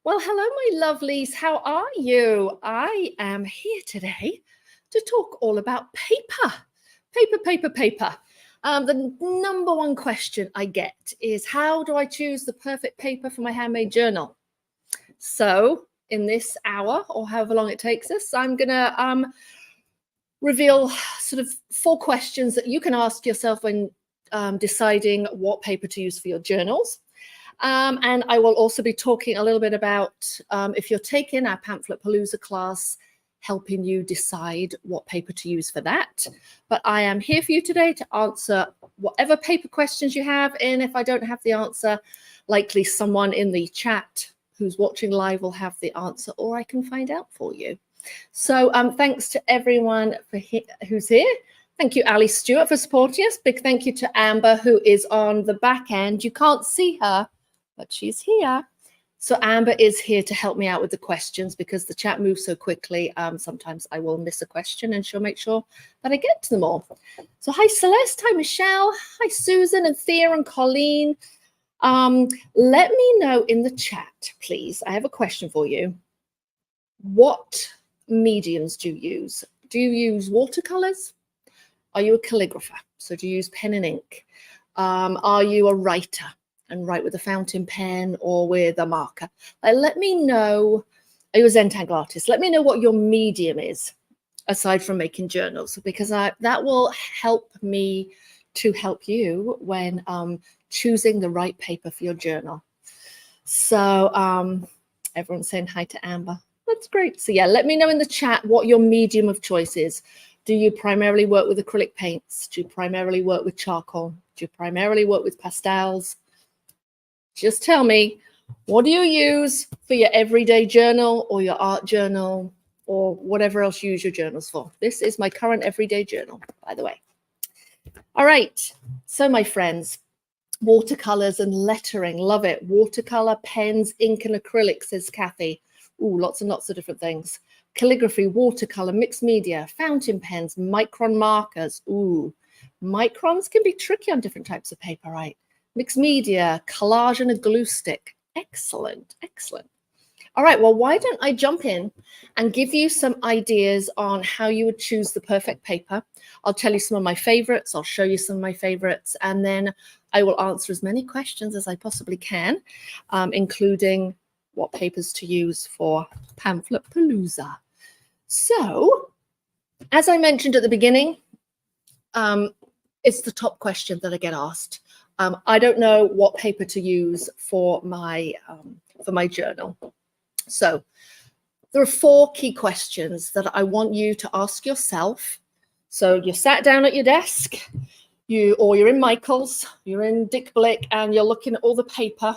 Well, hello, my lovelies. How are you? I am here today to talk all about paper. Paper. The number one question I get is, how do I choose the perfect paper for my handmade journal? So in this hour, or however long it takes us, I'm going to reveal sort of 4 questions that you can ask yourself when deciding what paper to use for your journals. And I will also be talking a little bit about, if you're taking our Pamphlet Palooza class, helping you decide what paper to use for that. But I am here for you today to answer whatever paper questions you have. And if I don't have the answer, likely someone in the chat who's watching live will have the answer, or I can find out for you. So thanks to everyone who's here. Thank you, Ali Stewart, for supporting us. Big thank you to Amber, who is on the back end. You can't see her, but she's here. So Amber is here to help me out with the questions because the chat moves so quickly. Sometimes I will miss a question and she'll make sure that I get to them all. So hi, Celeste. Hi, Michelle. Hi, Susan and Thea and Colleen. Let me know in the chat, please. I have a question for you. What mediums do you use? Do you use watercolors? Are you a calligrapher? So do you use pen and ink? Are you a writer and write with a fountain pen or with a marker? Let me know. Are you a Zentangle artist? Let me know what your medium is, aside from making journals, because that will help me to help you when choosing the right paper for your journal. So everyone's saying hi to Amber. That's great. So yeah, let me know in the chat what your medium of choice is. Do you primarily work with acrylic paints? Do you primarily work with charcoal? Do you primarily work with pastels? Just tell me, what do you use for your everyday journal or your art journal or whatever else you use your journals for? This is my current everyday journal, by the way. All right. So my friends, watercolors and lettering. Love it. Watercolor, pens, ink and acrylic, says Kathy. Ooh, lots and lots of different things. Calligraphy, watercolor, mixed media, fountain pens, micron markers. Ooh, microns can be tricky on different types of paper, right? Mixed media, collage and a glue stick. Excellent, excellent. All right, well, why don't I jump in and give you some ideas on how you would choose the perfect paper. I'll tell you some of my favorites. I'll show you some of my favorites, and then I will answer as many questions as I possibly can, including what papers to use for Pamphlet Palooza. So, as I mentioned at the beginning, it's the top question that I get asked. I don't know what paper to use for my journal. So, there are 4 key questions that I want you to ask yourself. So, you're sat down at your desk, or you're in Michael's, you're in Dick Blick, and you're looking at all the paper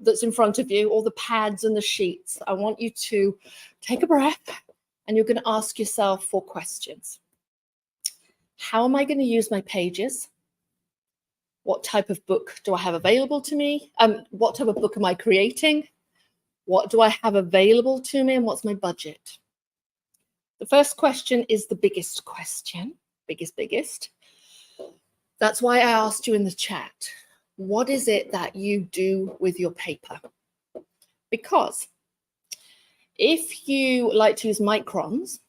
that's in front of you, all the pads and the sheets. I want you to take a breath and you're going to ask yourself 4 questions. How am I going to use my pages? What type of book do I have available to me? What type of book am I creating? What do I have available to me and what's my budget? The first question is the biggest question, biggest. That's why I asked you in the chat. What is it that you do with your paper? Because if you like to use microns,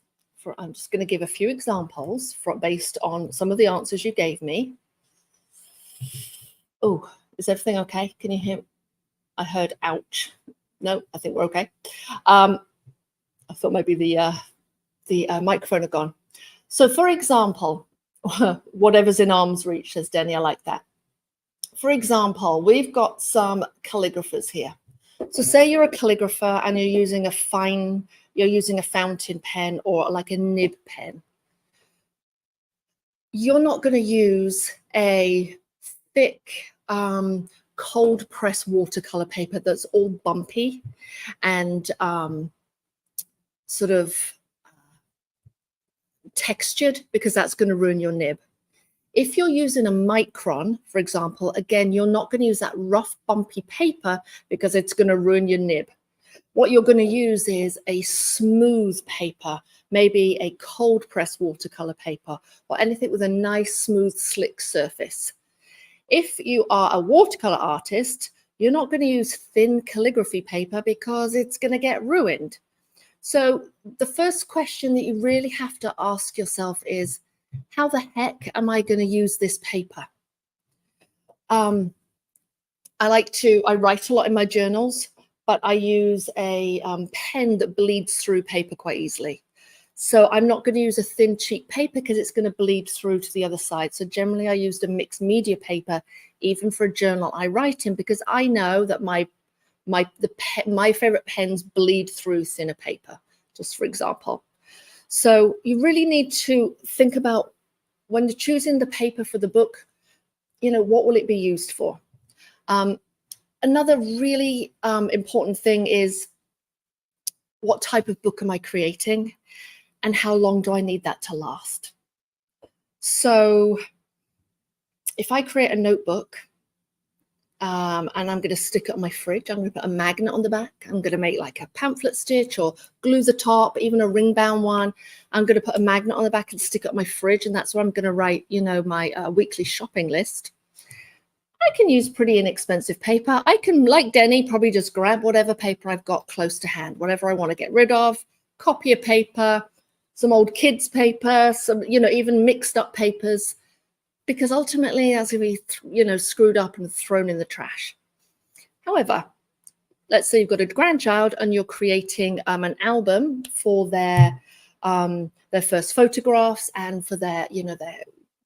I'm just going to give a few examples based on some of the answers you gave me. Oh, is everything okay? Can you hear? I heard ouch. No, I think we're okay. I thought maybe the microphone had gone. So for example, whatever's in arm's reach, says Denny, I like that. For example, we've got some calligraphers here. So say you're a calligrapher and you're using a fountain pen or like a nib pen. You're not going to use a thick cold press watercolor paper that's all bumpy and sort of textured, because that's going to ruin your nib. If you're using a micron, for example, again, you're not going to use that rough, bumpy paper because it's going to ruin your nib. What you're going to use is a smooth paper, maybe a cold press watercolor paper or anything with a nice, smooth, slick surface. If you are a watercolor artist, You're not going to use thin calligraphy paper because it's going to get ruined. So the first question that you really have to ask yourself is, how the heck am I going to use this paper? I write a lot in my journals, but I use a pen that bleeds through paper quite easily. So I'm not going to use a thin cheap paper because it's going to bleed through to the other side. So generally I used a mixed media paper, even for a journal I write in, because I know that my favorite pens bleed through thinner paper, just for example. So you really need to think about, when you're choosing the paper for the book, what will it be used for? Another really important thing is, what type of book am I creating, and how long do I need that to last? So if I create a notebook, and I'm going to stick it on my fridge, I'm going to put a magnet on the back. I'm going to make like a pamphlet stitch or glue the top, even a ring bound one. I'm going to put a magnet on the back and stick it on my fridge, and that's where I'm going to write, my weekly shopping list. I can use pretty inexpensive paper. I can, like Denny, probably just grab whatever paper I've got close to hand, whatever I want to get rid of, copy of paper, some old kids' paper, some, even mixed up papers, because ultimately that's going to be, screwed up and thrown in the trash. However, let's say you've got a grandchild and you're creating an album for their first photographs and for their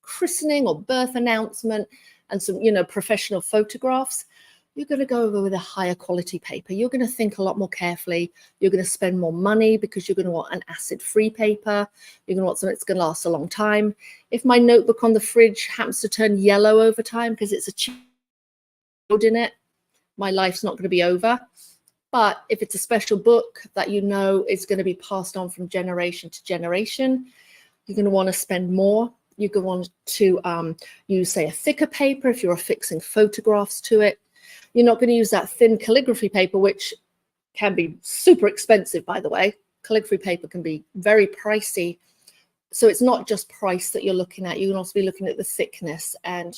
christening or birth announcement, and some, professional photographs. You're going to go over with a higher quality paper. You're going to think a lot more carefully. You're going to spend more money because you're going to want an acid-free paper. You're going to want something that's going to last a long time. If my notebook on the fridge happens to turn yellow over time because it's a cheap in it, my life's not going to be over. But if it's a special book that is going to be passed on from generation to generation, you're going to want to spend more. You're going to want to use, say, a thicker paper if you're affixing photographs to it. You're not going to use that thin calligraphy paper, which can be super expensive, by the way. Calligraphy paper can be very pricey. So it's not just price that you're looking at. You can also be looking at the thickness and,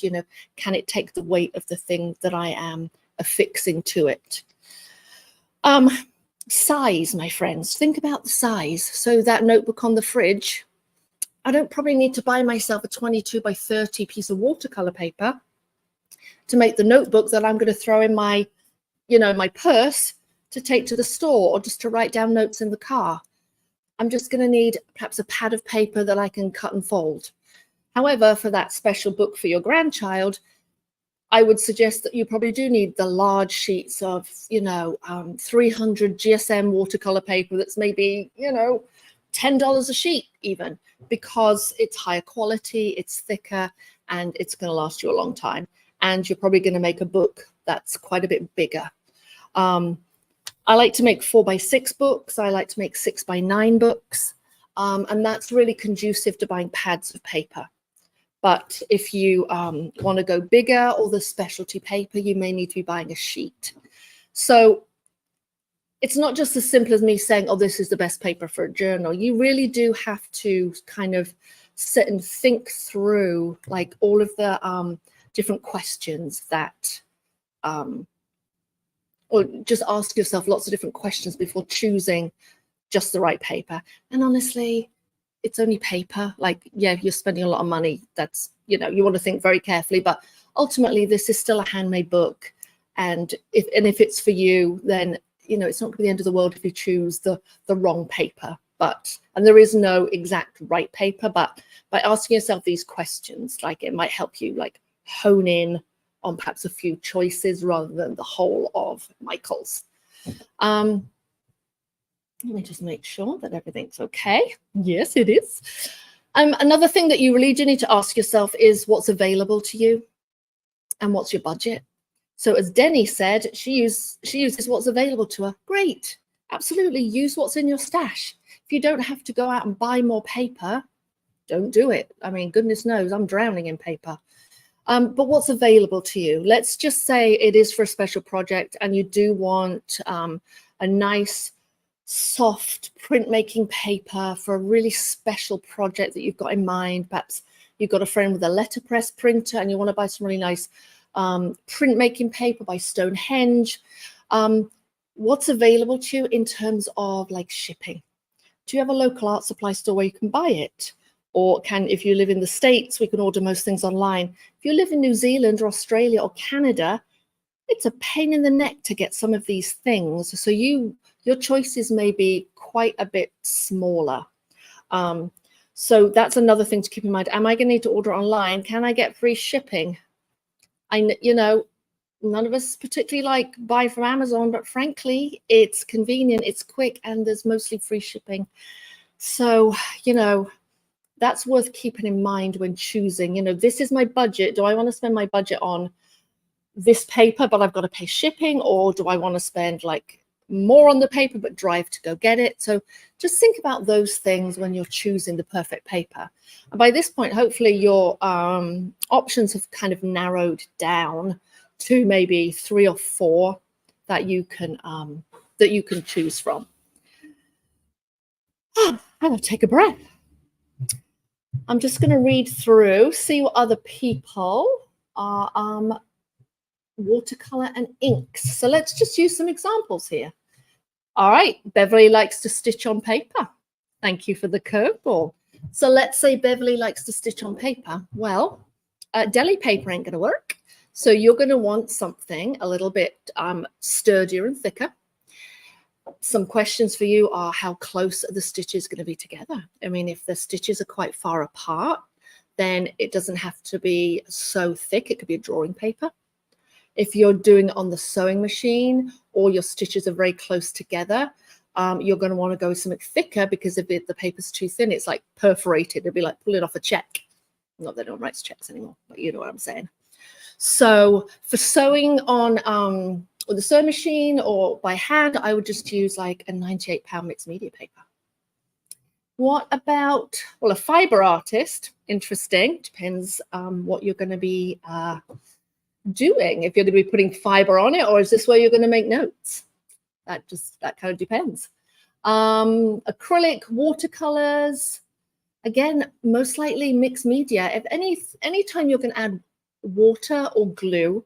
can it take the weight of the thing that I am affixing to it? Size, my friends. Think about the size. So that notebook on the fridge, I don't probably need to buy myself a 22 by 30 piece of watercolor paper to make the notebook that I'm going to throw in my, my purse to take to the store, or just to write down notes in the car. I'm just going to need perhaps a pad of paper that I can cut and fold. However, for that special book for your grandchild, I would suggest that you probably do need the large sheets of, 300 GSM watercolor paper that's maybe, $10 a sheet even, because it's higher quality, it's thicker, and it's going to last you a long time. And you're probably going to make a book that's quite a bit bigger. I like to make 4x6 books. I like to make 6x9 books. And that's really conducive to buying pads of paper. But if you want to go bigger, or the specialty paper, you may need to be buying a sheet. So it's not just as simple as me saying, oh, this is the best paper for a journal. You really do have to kind of sit and think through like all of the different questions that, or just ask yourself lots of different questions before choosing just the right paper. And honestly, it's only paper. Like, yeah, you're spending a lot of money. That's, you want to think very carefully, but ultimately this is still a handmade book. And if it's for you, then, it's not going to be the end of the world if you choose the wrong paper. And there is no exact right paper, but by asking yourself these questions, like, it might help you like hone in on perhaps a few choices rather than the whole of Michael's. Let me just make sure that everything's okay. Yes, it is. Another thing that you really do need to ask yourself is what's available to you and what's your budget. So as Denny said, she uses what's available to her. Great. Absolutely. Use what's in your stash. If you don't have to go out and buy more paper, don't do it. I mean, goodness knows, I'm drowning in paper. But what's available to you? Let's just say it is for a special project and you do want a nice, soft printmaking paper for a really special project that you've got in mind. Perhaps you've got a friend with a letterpress printer and you want to buy some really nice printmaking paper by Stonehenge. What's available to you in terms of like shipping? Do you have a local art supply store where you can buy it? Or if you live in the States, we can order most things online. If you live in New Zealand or Australia or Canada, it's a pain in the neck to get some of these things. So your choices may be quite a bit smaller. So that's another thing to keep in mind. Am I going to need to order online? Can I get free shipping? None of us particularly like buy from Amazon, but frankly, it's convenient, it's quick, and there's mostly free shipping. So, that's worth keeping in mind when choosing, this is my budget. Do I want to spend my budget on this paper, but I've got to pay shipping? Or do I want to spend like more on the paper, but drive to go get it? So just think about those things when you're choosing the perfect paper. And by this point, hopefully your options have kind of narrowed down to maybe 3 or 4 that you can choose from. I'm gonna take a breath. I'm just going to read through, see what other people are watercolor and inks. So let's just use some examples here. All right, Beverly likes to stitch on paper. Thank you for the curveball. So let's say Beverly likes to stitch on paper. Well, deli paper ain't going to work. So you're going to want something a little bit sturdier and thicker. Some questions for you are, how close are the stitches going to be together? I mean, if the stitches are quite far apart, then it doesn't have to be so thick. It could be a drawing paper. If you're doing it on the sewing machine or your stitches are very close together, you're going to want to go with something thicker, because if the paper's too thin, it's like perforated. It'd be like pulling off a check. Not that no one writes checks anymore, but you know what I'm saying. So for sewing on the sewing machine or by hand, I would just use like a 98-pound mixed media paper. What about, well, a fiber artist? Interesting. Depends what you're going to be doing. If you're going to be putting fiber on it, or is this where you're going to make notes? That kind of depends. Acrylic, watercolors. Again, most likely mixed media. If any time you can add water or glue,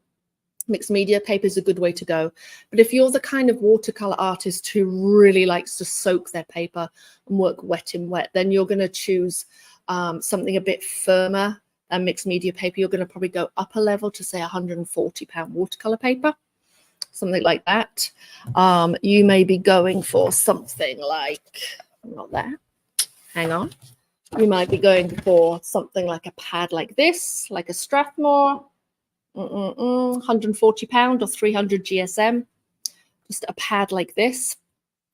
mixed media paper is a good way to go. But if you're the kind of watercolor artist who really likes to soak their paper and work wet in wet, then you're going to choose something a bit firmer than mixed media paper. You're going to probably go up a level to say 140-pound watercolor paper, something like that. You may be going for something like, not that, hang on. You might be going for something like a pad like this, like a Strathmore, 140 pound or 300 GSM, just a pad like this.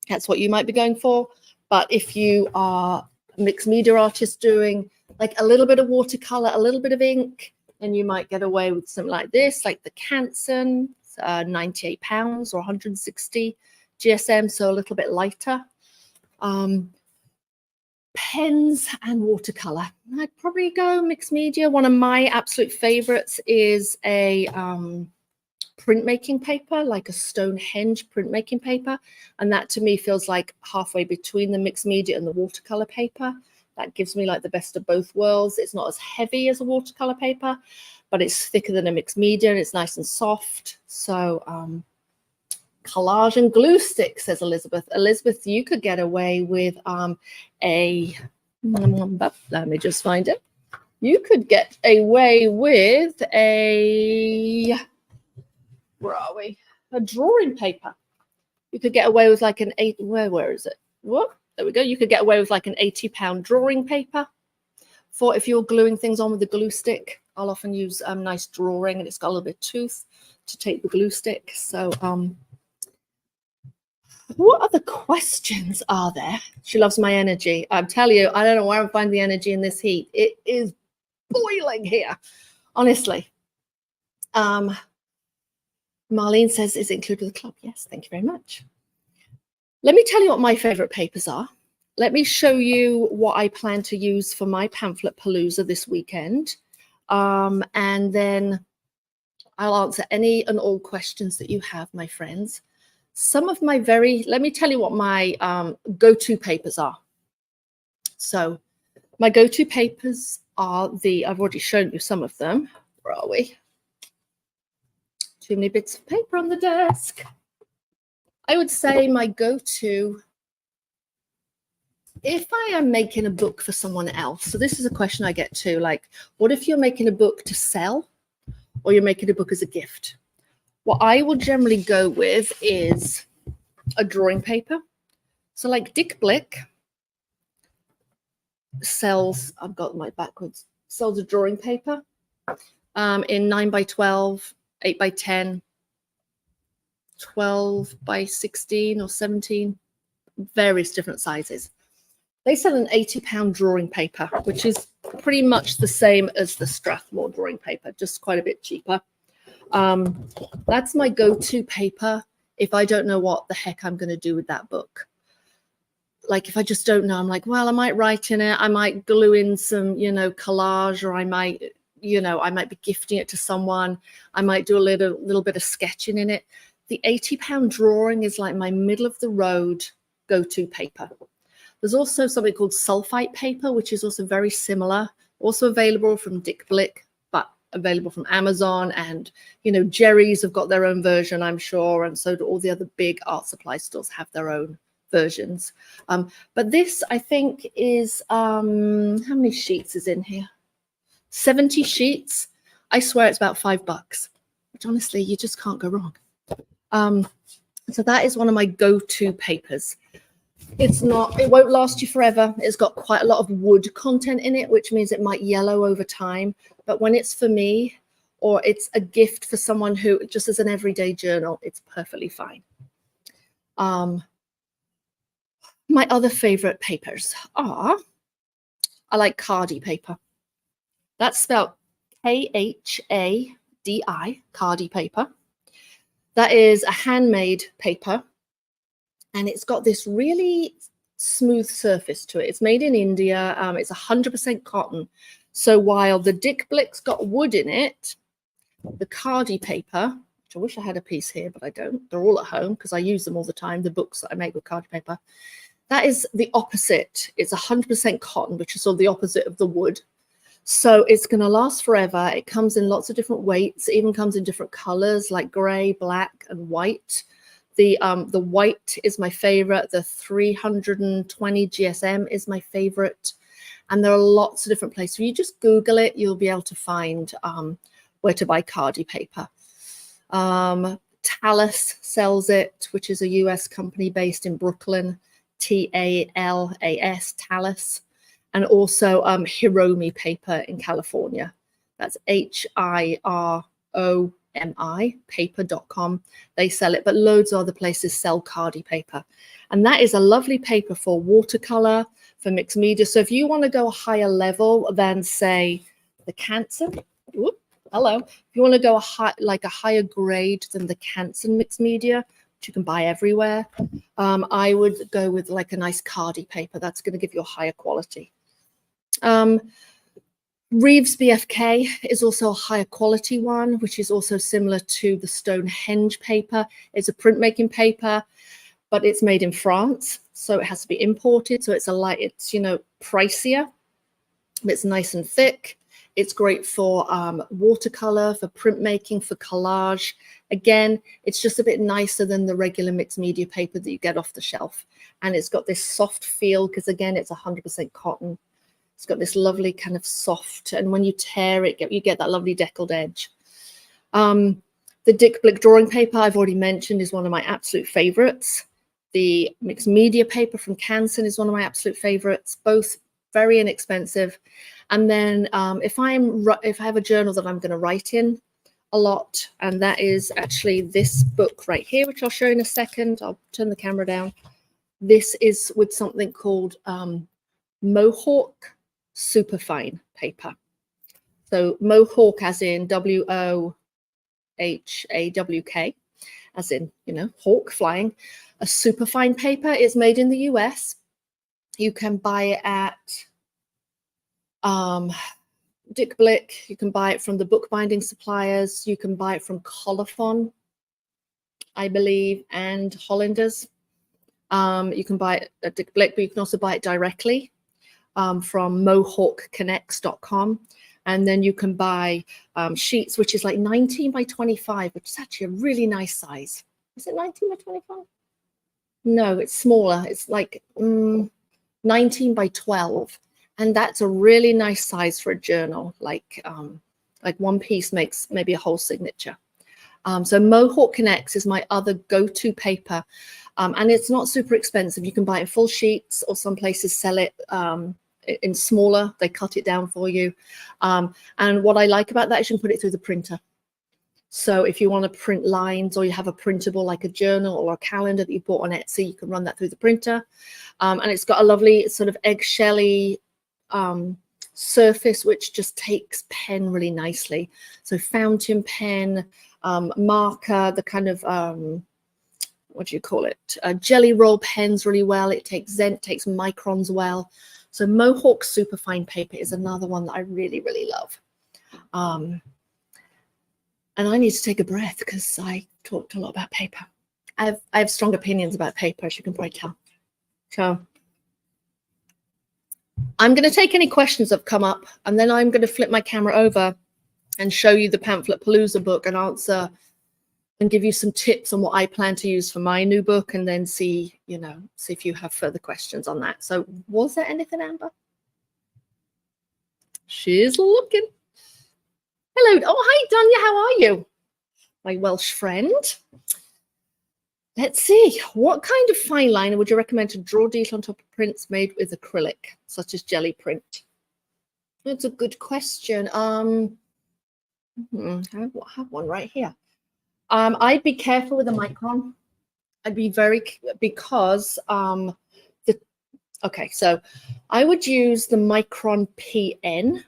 That's what you might be going for. But if you are a mixed media artist doing like a little bit of watercolor, a little bit of ink, then you might get away with something like this, like the Canson, 98 pounds or 160 GSM, so a little bit lighter. Pens and watercolor. I'd probably go mixed media. One of my absolute favorites is a printmaking paper, like a Stonehenge printmaking paper. And that to me feels like halfway between the mixed media and the watercolor paper. That gives me like the best of both worlds. It's not as heavy as a watercolor paper, but it's thicker than a mixed media and it's nice and soft. So collage and glue stick, says Elizabeth. Elizabeth, you could get away with let me just find it. You could get away with where are we? A drawing paper. You could get away with like an where is it? Whoop, there we go. You could get away with like an 80-pound drawing paper for if you're gluing things on with the glue stick. I'll often use nice drawing, and it's got a little bit of tooth to take the glue stick. So what other questions are there? She loves my energy. I'm telling you, I don't know where I find the energy in this heat. It is boiling here, honestly. Marlene says, is it included with the club? Yes, thank you very much. Let me tell you what my favorite papers are. Let me show you what I plan to use for my Pamphlet Palooza this weekend. And then I'll answer any and all questions that you have, my friends. Some of my let me tell you what my go-to papers are. So my go-to papers are I've already shown you some of them. Where are we? Too many bits of paper on the desk. I would say my go-to, if I am making a book for someone else, so this is a question I get too, like, what if you're making a book to sell or you're making a book as a gift? What I will generally go with is a drawing paper. So like Dick Blick sells, I've got my backwards, sells a drawing paper in 9 by 12, 8 by 10, 12 by 16 or 17, various different sizes. They sell an £80 drawing paper, which is pretty much the same as the Strathmore drawing paper, just quite a bit cheaper. That's my go-to paper if I don't know what the heck I'm going to do with that book. Like if I just don't know, I'm like, well, I might write in it, I might glue in some, collage, or I might be gifting it to someone. I might do a little bit of sketching in it. The £80 drawing is like my middle of the road go-to paper. There's also something called sulfite paper, which is also very similar, also available from Dick Blick, but available from Amazon. And, Jerry's have got their own version, I'm sure. And so do all the other big art supply stores have their own versions. But this, I think, is, how many sheets is in here? 70 sheets. I swear it's about $5, which honestly, you just can't go wrong. So that is one of my go-to papers. It won't last you forever. It's got quite a lot of wood content in it, which means it might yellow over time. But when it's for me, or it's a gift for someone who just as an everyday journal, it's perfectly fine. My other favorite papers are, I like Cardi Paper. That's spelled Khadi, Cardi Paper. That is a handmade paper, and it's got this really smooth surface to it. It's made in India. It's 100% cotton. So while the Dick Blick's got wood in it, the Cardi Paper, which I wish I had a piece here, but I don't. They're all at home because I use them all the time, the books that I make with Cardi Paper. That is the opposite. It's 100% cotton, which is all the opposite of the wood. So it's going to last forever. It comes in lots of different weights. It even comes in different colors like gray, black, and white. The white is my favorite. The 320 GSM is my favorite. And there are lots of different places. If you just Google it, you'll be able to find where to buy Cardi Paper. Talus sells it, which is a US company based in Brooklyn. TALAS, Talus. And also Hiromi Paper in California. That's HIROMI, paper.com. They sell it, but loads of other places sell Cardi Paper. And that is a lovely paper for watercolor, for mixed media. So if you want to go a higher level than, say, the Canson, if you want to go a higher grade than the Canson mixed media, which you can buy everywhere, I would go with like a nice Cardi Paper. That's going to give you a higher quality. Reeves BFK is also a higher quality one, which is also similar to the Stonehenge paper. It's a printmaking paper, but it's made in France, so it has to be imported. So it's pricier, but it's nice and thick. It's great for watercolor, for printmaking, for collage. Again, it's just a bit nicer than the regular mixed media paper that you get off the shelf. And it's got this soft feel because, again, it's 100% cotton. It's got this lovely kind of soft, and when you tear it, you get that lovely deckled edge. The Dick Blick drawing paper I've already mentioned is one of my absolute favorites. The mixed media paper from Canson is one of my absolute favorites, both very inexpensive. And then if I have a journal that I'm going to write in a lot, and that is actually this book right here, which I'll show in a second. I'll turn the camera down. This is with something called Mohawk Superfine paper. So Mohawk as in WOHAWK, as in, hawk flying. A superfine paper is made in the US. You can buy it at Dick Blick. You can buy it from the bookbinding suppliers. You can buy it from Colophon, I believe, and Hollanders. You can buy it at Dick Blick, but you can also buy it directly from mohawkconnects.com. And then you can buy sheets, which is like 19 by 25, which is actually a really nice size. Is it 19 by 25? No, it's smaller. It's like 19 by 12. And that's a really nice size for a journal. Like one piece makes maybe a whole signature. So Mohawk Connects is my other go-to paper. And it's not super expensive. You can buy it in full sheets, or some places sell it in smaller. They cut it down for you. And what I like about that is you can put it through the printer. So if you want to print lines, or you have a printable like a journal or a calendar that you bought on Etsy, you can run that through the printer. And it's got a lovely sort of eggshelly surface, which just takes pen really nicely. So fountain pen, marker, the kind of what do you call it? Jelly roll pens really well. It takes microns well. So Mohawk Superfine paper is another one that I really, really love. And I need to take a breath because I talked a lot about paper. I have strong opinions about paper, as you can probably tell. So I'm going to take any questions that have come up, and then I'm going to flip my camera over and show you the Pamphlet Palooza book and answer and give you some tips on what I plan to use for my new book, and then see if you have further questions on that. So was there anything, Amber? She's looking. Hello. Oh, hi, Dunya. How are you? My Welsh friend. Let's see. What kind of fine liner would you recommend to draw detail on top of prints made with acrylic, such as jelly print? That's a good question. I have one right here. I'd be careful with a micron. I'd be because so I would use the Micron PN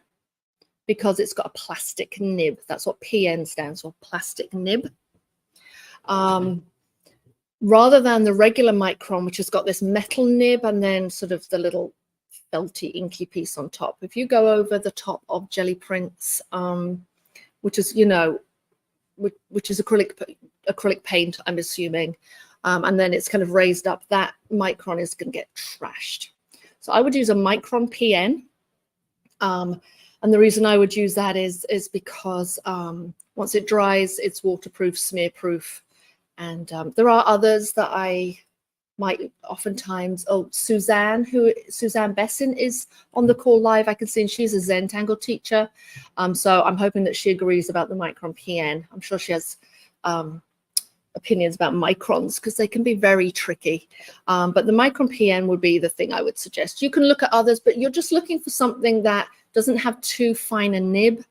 because it's got a plastic nib. That's what PN stands for, plastic nib. Rather than the regular Micron, which has got this metal nib and then sort of the little felty, inky piece on top. If you go over the top of jelly prints, which is, which is acrylic paint, I'm assuming, and then it's kind of raised up, that Micron is going to get trashed. So I would use a Micron PN. And the reason I would use that is because once it dries, it's waterproof, smear-proof. And there are others that I might oftentimes, Suzanne Besson is on the call live. I can see, and she's a Zentangle teacher. So I'm hoping that she agrees about the Micron PN. I'm sure she has opinions about microns because they can be very tricky. But the Micron PN would be the thing I would suggest. You can look at others, but you're just looking for something that doesn't have too fine a nib,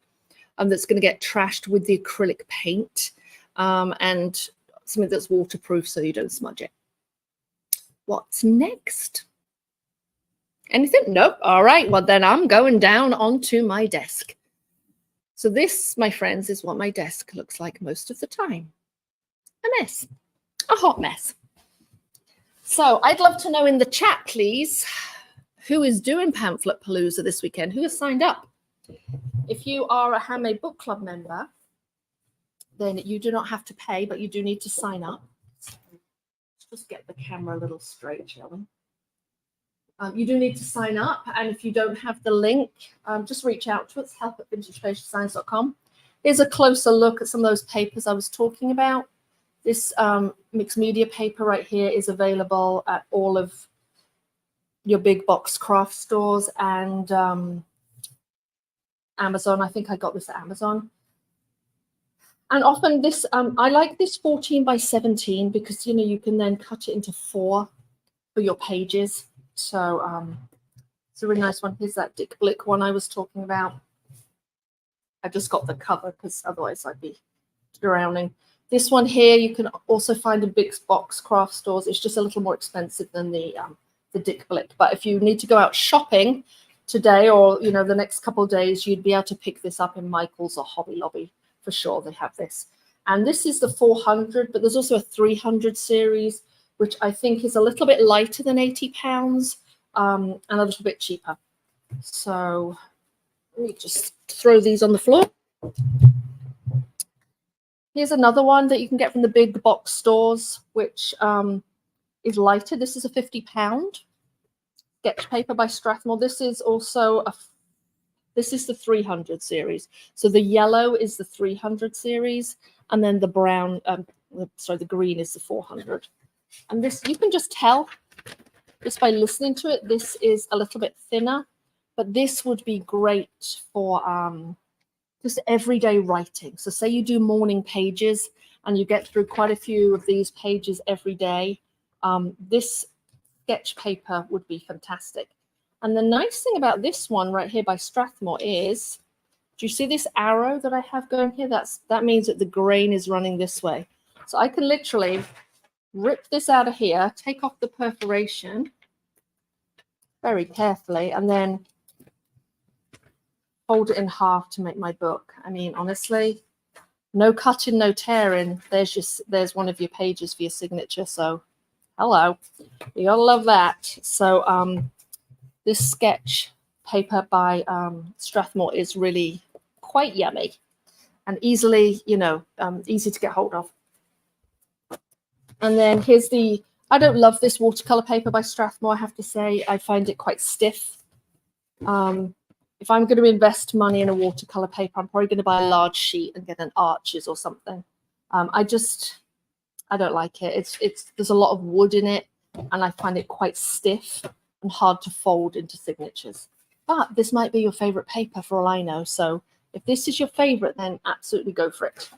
that's going to get trashed with the acrylic paint, and something that's waterproof so you don't smudge it. What's next? Anything? Nope. All right. Well, then I'm going down onto my desk. So this, my friends, is what my desk looks like most of the time. A mess. A hot mess. So I'd love to know in the chat, please, who is doing Pamphlet Palooza this weekend? Who has signed up? If you are a Handmade Book Club member, then you do not have to pay, but you do need to sign up. Let's just get the camera a little straight, shall we? You do need to sign up, and if you don't have the link, just reach out to us, help@vintagepagedesigns.com. Here's a closer look at some of those papers I was talking about. This mixed media paper right here is available at all of your big box craft stores and Amazon. I think I got this at Amazon. And often this, I like this 14 by 17 because, you can then cut it into 4 for your pages. So it's a really nice one. Here's that Dick Blick one I was talking about. I just got the cover because otherwise I'd be drowning. This one here you can also find in big box craft stores. It's just a little more expensive than the Dick Blick. But if you need to go out shopping today or, the next couple of days, you'd be able to pick this up in Michael's or Hobby Lobby. For sure, they have this. And this is the 400, but there's also a 300 series, which I think is a little bit lighter than 80 pounds and a little bit cheaper. So let me just throw these on the floor. Here's another one that you can get from the big box stores, which is lighter. This is a 50-pound sketch paper by Strathmore. This is also This is the 300 series. So the yellow is the 300 series, and then the brown, the green is the 400. And this, you can just tell just by listening to it, this is a little bit thinner, but this would be great for just everyday writing. So say you do morning pages and you get through quite a few of these pages every day. This sketch paper would be fantastic. And the nice thing about this one right here by Strathmore is, do you see this arrow that I have going here? That means that the grain is running this way. So I can literally rip this out of here, take off the perforation very carefully, and then fold it in half to make my book. I mean, honestly, no cutting, no tearing. There's one of your pages for your signature. So hello, you gotta love that. So this sketch paper by Strathmore is really quite yummy and easily, easy to get hold of. And then here's I don't love this watercolor paper by Strathmore, I have to say. I find it quite stiff. If I'm going to invest money in a watercolor paper, I'm probably going to buy a large sheet and get an Arches or something. I don't like it. There's a lot of wood in it, and I find it quite stiff and hard to fold into signatures. But this might be your favorite paper for all I know. So if this is your favorite, then absolutely go for it.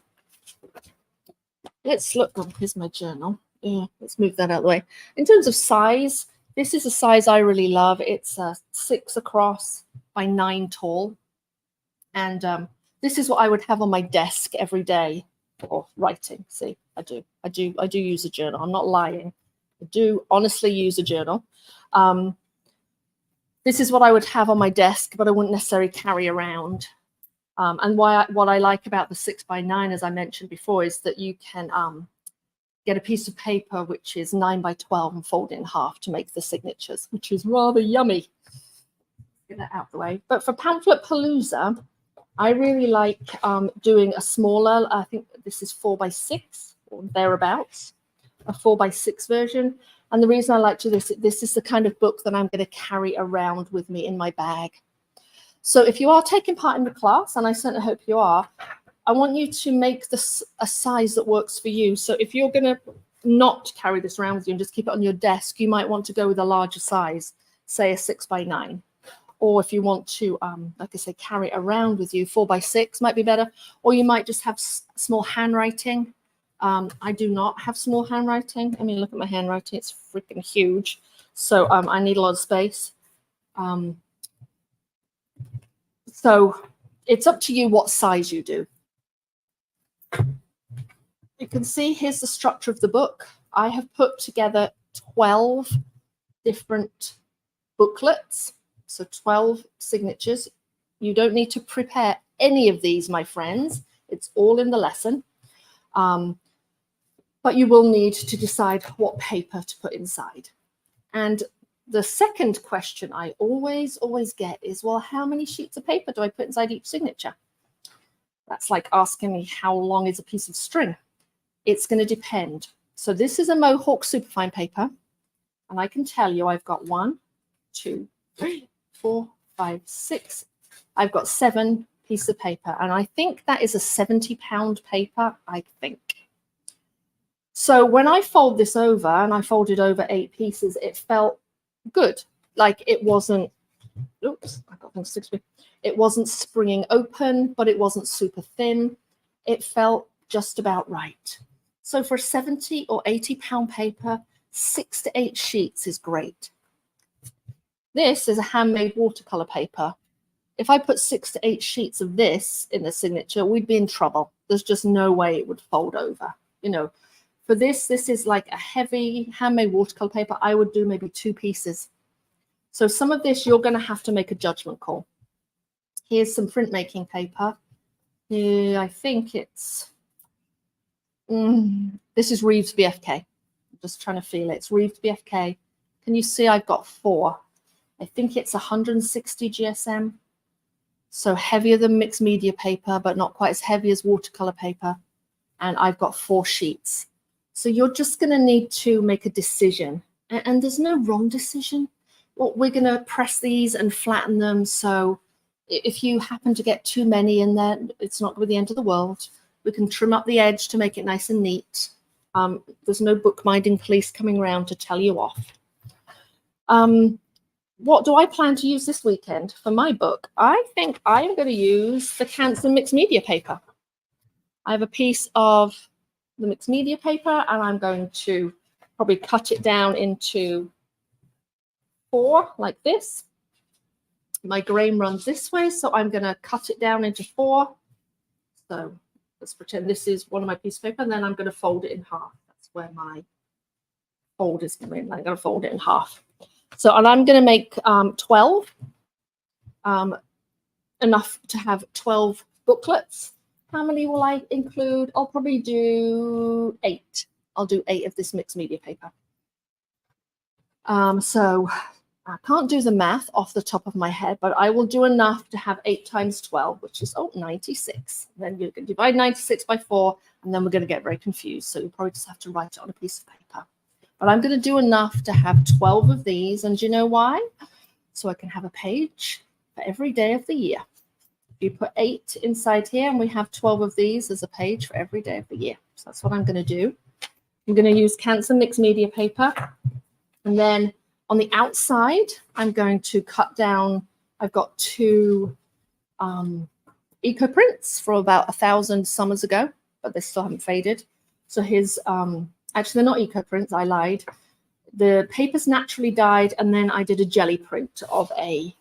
Let's look. Oh, here's my journal. Yeah, let's move that out of the way. In terms of size, this is a size I really love. It's 6 across by 9 tall. And this is what I would have on my desk every day for writing. See, I do use a journal. I'm not lying. I do honestly use a journal. This is what I would have on my desk, but I wouldn't necessarily carry around. And what I like about the 6 by 9, as I mentioned before, is that you can get a piece of paper which is 9 by 12 and fold it in half to make the signatures, which is rather yummy. Get that out of the way. But for Pamphlet Palooza, I really like doing a smaller, I think this is 4 by 6 or thereabouts, a 4 by 6 version. And the reason I like to do this is the kind of book that I'm going to carry around with me in my bag. So if you are taking part in the class, and I certainly hope you are, I want you to make this a size that works for you. So if you're going to not carry this around with you and just keep it on your desk, you might want to go with a larger size, say a 6 by 9. Or if you want to, like I say, carry it around with you, 4 by 6 might be better. Or you might just have small handwriting. I do not have small handwriting. I mean, look at my handwriting. It's freaking huge. So I need a lot of space. So it's up to you what size you do. You can see here's the structure of the book. I have put together 12 different booklets, so 12 signatures. You don't need to prepare any of these, my friends. It's all in the lesson. But you will need to decide what paper to put inside. And the second question I always get is, well, how many sheets of paper do I put inside each signature? That's like asking me how long is a piece of string. It's going to depend. So this is a Mohawk superfine paper, and I can tell you I've got 1, 2, 3, 4, 5, 6. I've got 7 pieces of paper, and I think that is a 70-pound paper, I think. So when I fold this over, and I folded over 8 pieces, it felt good. Like it wasn't, oops, I got things stuck to me. It wasn't springing open, but it wasn't super thin. It felt just about right. So for a 70 or 80-pound paper, 6 to 8 sheets is great. This is a handmade watercolor paper. If I put 6 to 8 sheets of this in the signature, we'd be in trouble. There's just no way it would fold over. You know, for this is like a heavy handmade watercolor paper. I would do maybe 2 pieces. So some of this, you're going to have to make a judgment call. Here's some printmaking paper. Here, I think it's, this is Reeves BFK. I'm just trying to feel it. It's Reeves BFK. Can you see I've got 4? I think it's 160 GSM. So heavier than mixed media paper, but not quite as heavy as watercolor paper. And I've got 4 sheets. So you're just going to need to make a decision. And there's no wrong decision. Well, we're going to press these and flatten them. So if you happen to get too many in there, it's not going to be the end of the world. We can trim up the edge to make it nice and neat. There's no bookbinding police coming around to tell you off. What do I plan to use this weekend for my book? I think I am going to use the Canson mixed media paper. I have a piece of the mixed media paper, and I'm going to probably cut it down into 4 like this. My grain runs this way, so I'm going to cut it down into 4. So let's pretend this is one of my pieces of paper, and then I'm going to fold it in half. That's where my fold is going. I'm going to fold it in half. So, and I'm going to make 12, enough to have 12 booklets. How many will I include? I'll probably do 8. I'll do 8 of this mixed media paper. So I can't do the math off the top of my head, but I will do enough to have 8 times 12, which is 96. Then you're going to divide 96 by 4, and then we're going to get very confused. So you'll probably just have to write it on a piece of paper. But I'm going to do enough to have 12 of these. And do you know why? So I can have a page for every day of the year. You put 8 inside here, and we have 12 of these as a page for every day of the year. So that's what I'm going to do. I'm going to use Canson mixed media paper. And then on the outside, I'm going to cut down, I've got 2 eco prints from about 1,000 summers ago, but they still haven't faded. So here's, actually they're not eco prints, I lied. The paper's naturally dyed, and then I did a jelly print of a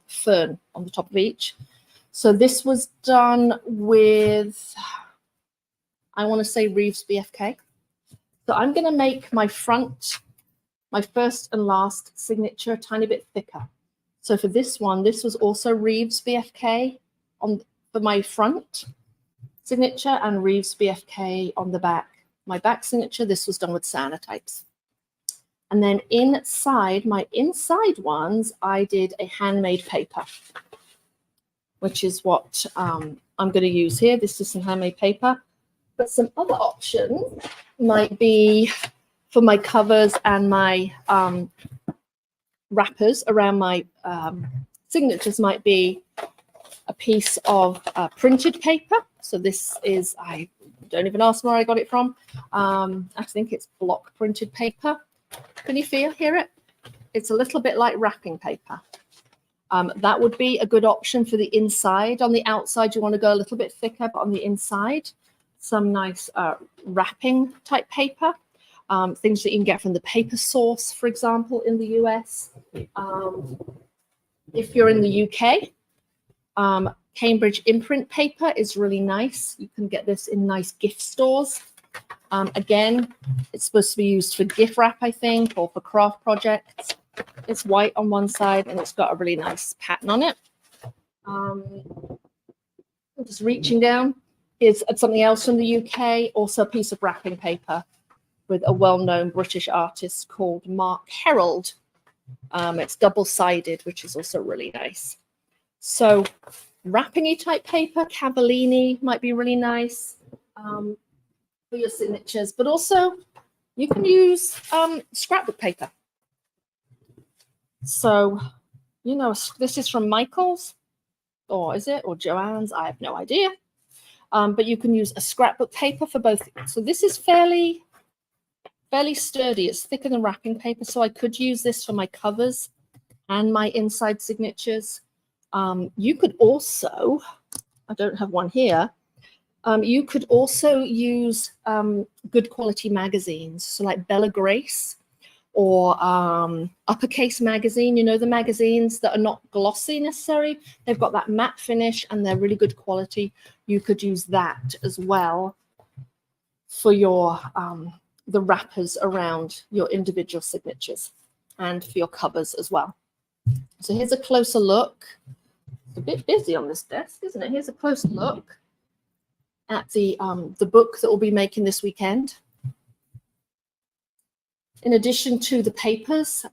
fern on the top of each. So this was done with, I want to say Reeves BFK. So I'm going to make my front, my first and last signature a tiny bit thicker. So for this one, this was also Reeves BFK for my front signature, and Reeves BFK on the back. My back signature, this was done with Cyanotypes. And then inside, my inside ones, I did a handmade paper, which is what I'm going to use here. This is some handmade paper. But some other options might be for my covers and my wrappers around my signatures might be a piece of printed paper. So this is, I don't even ask where I got it from. I think it's block printed paper. Can you hear it? It's a little bit like wrapping paper. That would be a good option for the inside. On the outside, you want to go a little bit thicker, but on the inside, some nice wrapping type paper. Things that you can get from the Paper Source, for example, in the US. If you're in the UK, Cambridge imprint paper is really nice. You can get this in nice gift stores. Again, it's supposed to be used for gift wrap, I think, or for craft projects. It's white on one side, and it's got a really nice pattern on it. Just reaching down is something else from the UK, also a piece of wrapping paper with a well-known British artist called Mark Herald. It's double-sided, which is also really nice. So wrapping-y type paper, Cavallini might be really nice for your signatures, but also you can use scrapbook paper. So, you know, this is from Michael's, or is it, or Joanne's? I have no idea. But you can use a scrapbook paper for both. So this is fairly sturdy. It's thicker than wrapping paper, so I could use this for my covers and my inside signatures. You could also, I don't have one here, you could also use good quality magazines, so like Bella Grace or Uppercase magazine. You know, the magazines that are not glossy necessarily. They've got that matte finish and they're really good quality. You could use that as well for your the wrappers around your individual signatures and for your covers as well. So here's a closer look. It's a bit busy on this desk, isn't it? Here's a closer look at the book that we'll be making this weekend. In addition to the papers,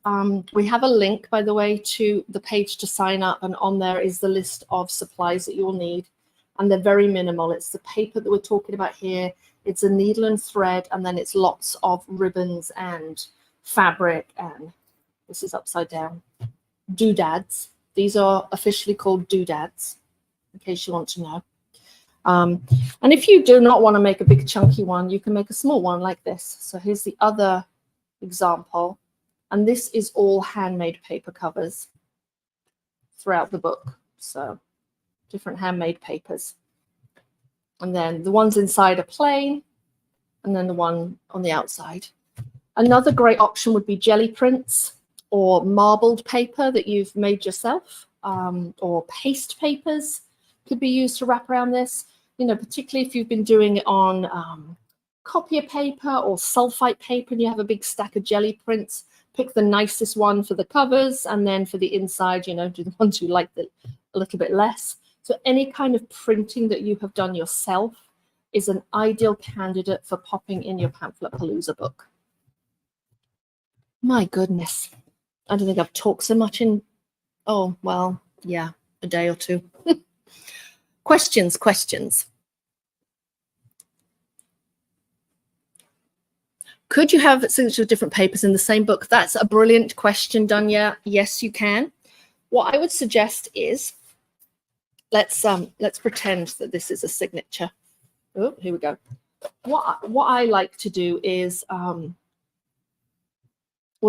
we have a link, by the way, to the page to sign up, and on there is the list of supplies that you will need, and they're very minimal. It's the paper that we're talking about here. It's a needle and thread, and then it's lots of ribbons and fabric, and this is upside down, doodads. These are officially called doodads, in case you want to know. And if you do not want to make a big chunky one, you can make a small one like this. So here's the other example. And this is all handmade paper covers throughout the book. So different handmade papers. And then the ones inside are plain, and then the one on the outside. Another great option would be jelly prints or marbled paper that you've made yourself, or paste papers could be used to wrap around this. You know, particularly if you've been doing it on copier paper or sulfite paper and you have a big stack of jelly prints, pick the nicest one for the covers, and then for the inside, you know, do the ones you like a little bit less. So any kind of printing that you have done yourself is an ideal candidate for popping in your Pamphlet Palooza book. My goodness. I don't think I've talked so much in, oh, well, yeah, a day or two. Questions. Could you have signatures of different papers in the same book? That's a brilliant question, Dunya. Yes, you can. What I would suggest is, let's pretend that this is a signature. Oh, here we go. What I like to do is, well,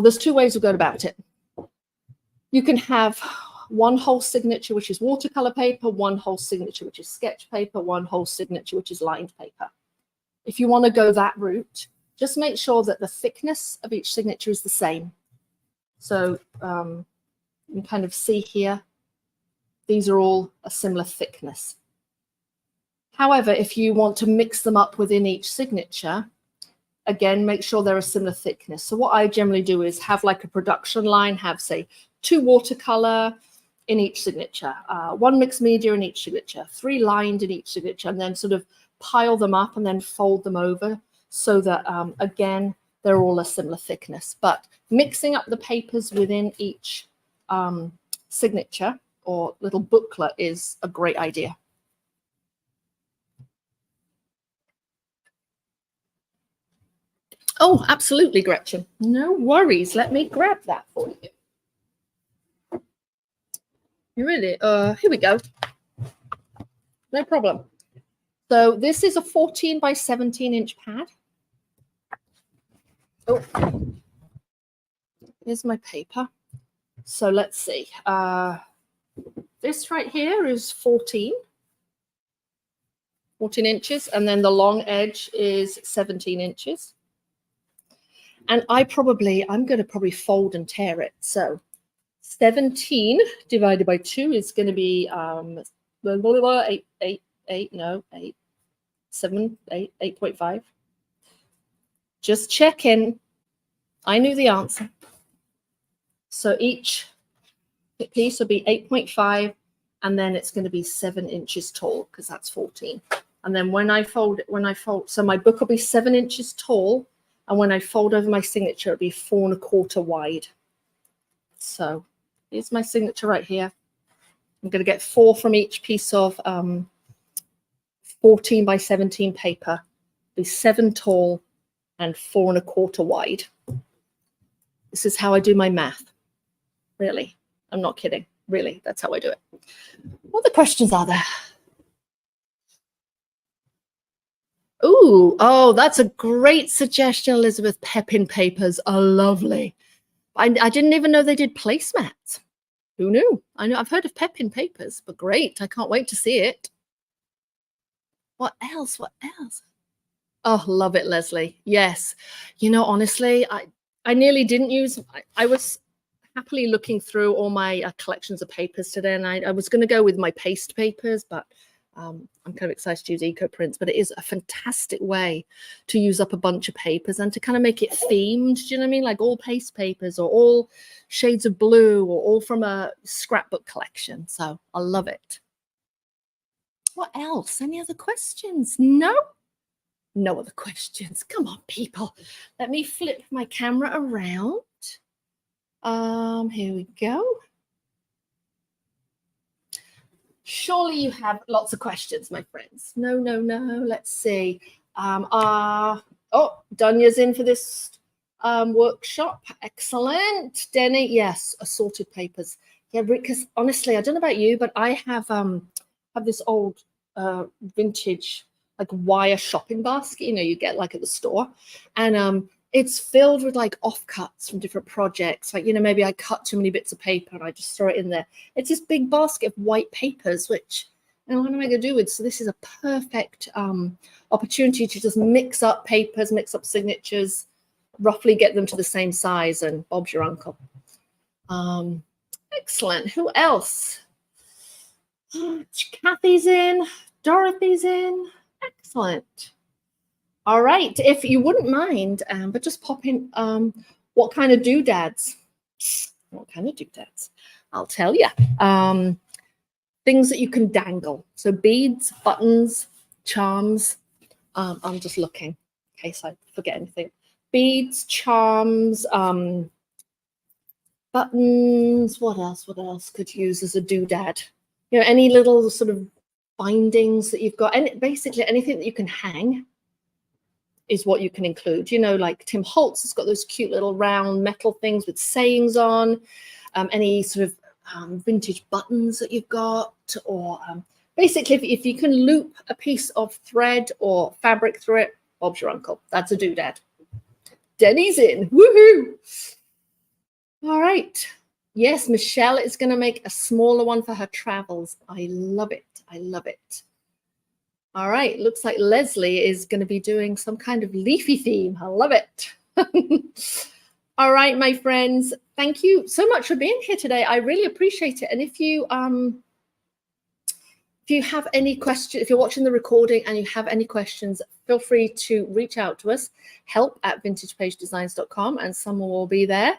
there's two ways of going about it. You can have one whole signature, which is watercolor paper, one whole signature, which is sketch paper, one whole signature, which is lined paper. If you want to go that route, just make sure that the thickness of each signature is the same. So you can kind of see here, these are all a similar thickness. However, if you want to mix them up within each signature, again, make sure they're a similar thickness. So what I generally do is have like a production line, have say 2 watercolor in each signature, 1 mixed media in each signature, 3 lined in each signature, and then sort of pile them up and then fold them over so that, again, they're all a similar thickness. But mixing up the papers within each signature or little booklet is a great idea. Oh, absolutely, Gretchen. No worries. Let me grab that for you. You really? Here we go. No problem. So this is a 14 by 17 inch pad. Oh, here's my paper. So let's see. This right here is 14 inches, and then the long edge is 17 inches. And I'm going to probably fold and tear it. So 17 divided by 2 is going to be 8.5. Just checking. I knew the answer. So each piece will be 8.5, and then it's going to be 7 inches tall because that's 14. And then when I fold, so my book will be 7 inches tall, and when I fold over my signature, it'll be 4 1/4 wide. So here's my signature right here. I'm going to get 4 from each piece of 14 by 17 paper. Be 7 tall and 4 1/4 wide. This is how I do my math. Really, I'm not kidding. Really, that's how I do it. What other questions are there? Ooh, oh, that's a great suggestion, Elizabeth. Pepin papers are lovely. I didn't even know they did placemats. Who knew? I know I've heard of Pepin papers, but great. I can't wait to see it. What else? What else? Oh, love it, Leslie. Yes. You know, honestly, I nearly didn't use, I was happily looking through all my collections of papers today, and I was going to go with my paste papers, but I'm kind of excited to use eco prints. But it is a fantastic way to use up a bunch of papers and to kind of make it themed. Do you know what I mean? Like all paste papers or all shades of blue or all from a scrapbook collection. So I love it. What else? Any other questions? No? No other questions. Come on, people. Let me flip my camera around. Here we go. Surely you have lots of questions, my friends. No. Let's see. Oh, Dunya's in for this workshop. Excellent. Denny, yes, assorted papers. Yeah, because honestly, I don't know about you, but I have this old vintage like wire shopping basket, you know, you get like at the store, and it's filled with like offcuts from different projects. Like, you know, maybe I cut too many bits of paper and I just throw it in there. It's this big basket of white papers, which, you know, what am I going to do with? So this is a perfect opportunity to just mix up papers, mix up signatures, roughly get them to the same size, and Bob's your uncle. Excellent. Who else? Kathy's in. Dorothy's in. Excellent. All right. If you wouldn't mind, but just pop in what kind of doodads? What kind of doodads? I'll tell you. Things that you can dangle. So beads, buttons, charms. I'm just looking in case I forget anything. Beads, charms, buttons. What else could you use as a doodad? You know, any little sort of bindings that you've got, and basically anything that you can hang is what you can include. You know, like Tim Holtz has got those cute little round metal things with sayings on. Any sort of vintage buttons that you've got, or basically if you can loop a piece of thread or fabric through it, Bob's your uncle. That's a doodad. Denny's in. Woohoo! All right. Yes, Michelle is going to make a smaller one for her travels. I love it. I love it. All right. Looks like Leslie is going to be doing some kind of leafy theme. I love it. All right, my friends. Thank you so much for being here today. I really appreciate it. And if you have any questions, if you're watching the recording and you have any questions, feel free to reach out to us, help@vintagepagedesigns.com, and someone will be there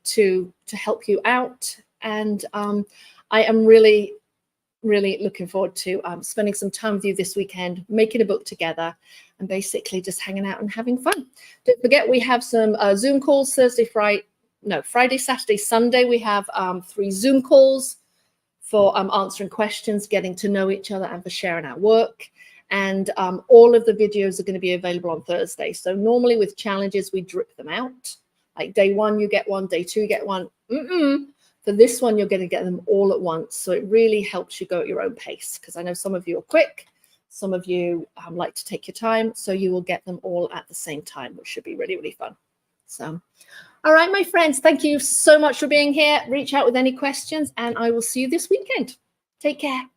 to help you out. And I am really looking forward to spending some time with you this weekend, making a book together, and basically just hanging out and having fun. Don't forget, we have some Zoom calls Friday, Saturday, Sunday. We have 3 Zoom calls for answering questions, getting to know each other, and for sharing our work. And all of the videos are going to be available on Thursday. So normally with challenges, we drip them out. Like day 1, you get one, day 2, you get one. For this one, you're going to get them all at once. So it really helps you go at your own pace, because I know some of you are quick. Some of you like to take your time. So you will get them all at the same time, which should be really, really fun. So, all right, my friends, thank you so much for being here. Reach out with any questions, and I will see you this weekend. Take care.